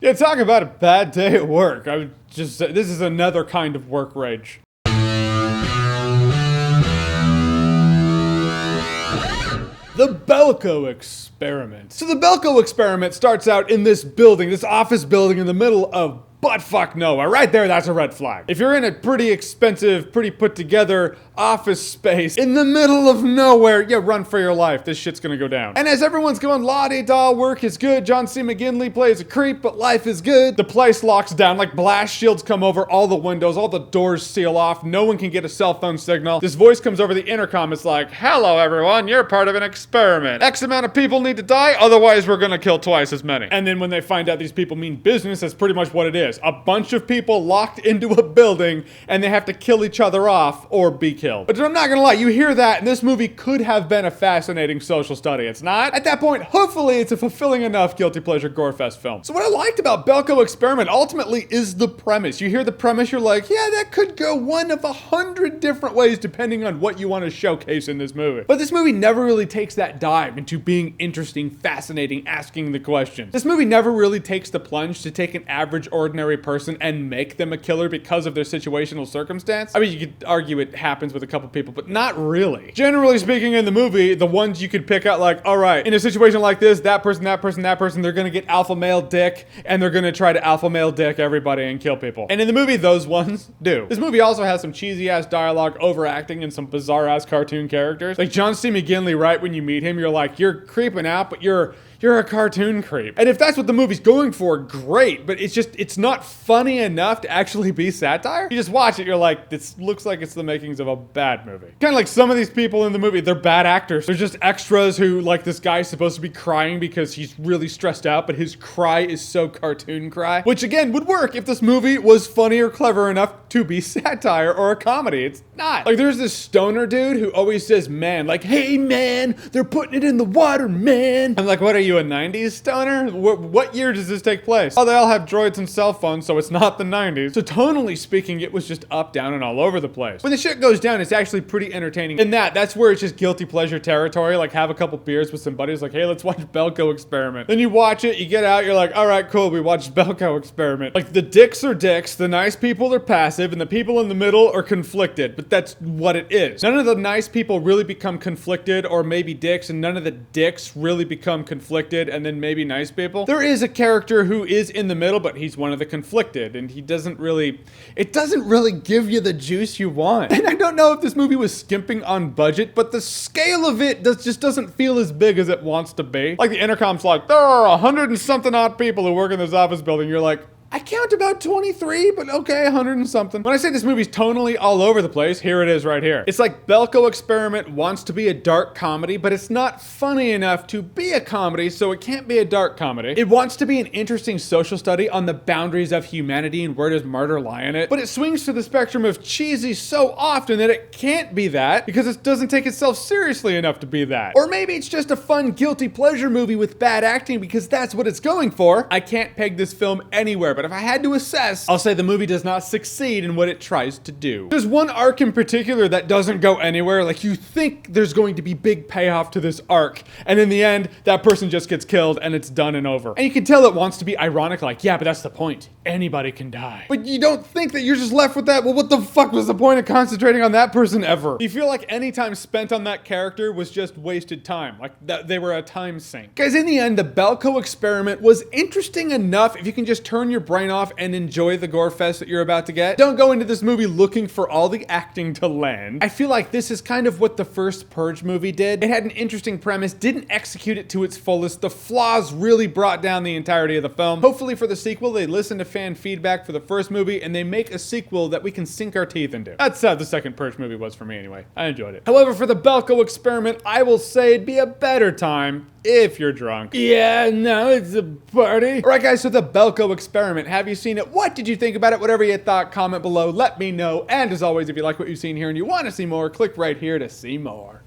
Yeah, talk about a bad day at work. This is another kind of work rage. The Belko Experiment. So the Belko Experiment starts out in this building, this office building in the middle of buttfuck nowhere. Right there, that's a red flag. If you're in a pretty expensive, pretty put together office space in the middle of nowhere, yeah, run for your life. This shit's gonna go down. And as everyone's going la-di-da, work is good, John C. McGinley plays a creep, but life is good, the place locks down, like blast shields come over all the windows, all the doors seal off, no one can get a cell phone signal. This voice comes over the intercom, it's like, hello everyone, you're part of an experiment. X amount of people need to die, otherwise we're gonna kill twice as many. And then when they find out these people mean business, that's pretty much what it is. A bunch of people locked into a building and they have to kill each other off or be killed. But I'm not gonna lie, you hear that and this movie could have been a fascinating social study. It's not. At that point, hopefully it's a fulfilling enough guilty pleasure gorefest film. So what I liked about Belko Experiment ultimately is the premise. You hear the premise, you're like, yeah, that could go one of 100 different ways depending on what you want to showcase in this movie. But this movie never really takes that dive into being interesting, fascinating, asking the questions. This movie never really takes the plunge to take an average, ordinary person and make them a killer because of their situational circumstance. I mean, you could argue it happens with a couple people, but not really. Generally speaking, in the movie, the ones you could pick out, like, all right, in a situation like this, that person, they're gonna get alpha male dick, and they're gonna try to alpha male dick everybody and kill people. And in the movie, those ones do. This movie also has some cheesy ass dialogue, overacting, and some bizarre ass cartoon characters. Like John C. McGinley, right when you meet him, you're like, you're creeping out, but you're a cartoon creep. And if that's what the movie's going for, great, but it's not funny enough to actually be satire. You just watch it, you're like, this looks like it's the makings of a bad movie. Kind of like some of these people in the movie, they're bad actors. They're just extras who, like, this guy's supposed to be crying because he's really stressed out, but his cry is so cartoon cry, which again would work if this movie was funny or clever enough to be satire or a comedy. It's not. Like, there's this stoner dude who always says man, like, hey man, they're putting it in the water, man. I'm like, what are you, a 90s stoner? What year does this take place? Oh, they all have droids and cell phones, so it's not the 90s. So tonally speaking, it was just up, down, and all over the place. When the shit goes down, it's actually pretty entertaining. And that's where it's just guilty pleasure territory. Like, have a couple beers with some buddies, like, hey, let's watch Belko Experiment. Then you watch it, you get out, you're like, all right, cool, we watched Belko Experiment. Like, the dicks are dicks, the nice people are passive, and the people in the middle are conflicted. But that's what it is. None of the nice people really become conflicted, or maybe dicks, and none of the dicks really become conflicted and then maybe nice people. There is a character who is in the middle, but he's one of the conflicted, and it doesn't really give you the juice you want. And I don't know if this movie was skimping on budget, but the scale of it just doesn't feel as big as it wants to be. Like, the intercom's like, there are 100 and something odd people who work in this office building. You're like, I count about 23, but okay, 100 and something. When I say this movie's tonally all over the place, here it is right here. It's like Belko Experiment wants to be a dark comedy, but it's not funny enough to be a comedy, so it can't be a dark comedy. It wants to be an interesting social study on the boundaries of humanity and where does murder lie in it, but it swings to the spectrum of cheesy so often that it can't be that because it doesn't take itself seriously enough to be that. Or maybe it's just a fun guilty pleasure movie with bad acting because that's what it's going for. I can't peg this film anywhere, but if I had to assess, I'll say the movie does not succeed in what it tries to do. There's one arc in particular that doesn't go anywhere. Like, you think there's going to be big payoff to this arc, and in the end, that person just gets killed and it's done and over. And you can tell it wants to be ironic, like, yeah, but that's the point. Anybody can die. But you don't think that you're just left with that, well, what the fuck was the point of concentrating on that person ever? You feel like any time spent on that character was just wasted time. Like, that they were a time sink. Guys, in the end, the Belko Experiment was interesting enough if you can just turn your brain off and enjoy the gore fest that you're about to get. Don't go into this movie looking for all the acting to land. I feel like this is kind of what the first Purge movie did. It had an interesting premise, didn't execute it to its fullest. The flaws really brought down the entirety of the film. Hopefully for the sequel, they listen to fan feedback for the first movie and they make a sequel that we can sink our teeth into. That's how the second Purge movie was for me anyway. I enjoyed it. However, for the Belko Experiment, I will say it'd be a better time if you're drunk. Yeah, no, it's a party. All right, guys, so the Belko Experiment. Have you seen it? What did you think about it? Whatever you thought, comment below. Let me know. And as always, if you like what you've seen here and you want to see more, click right here to see more.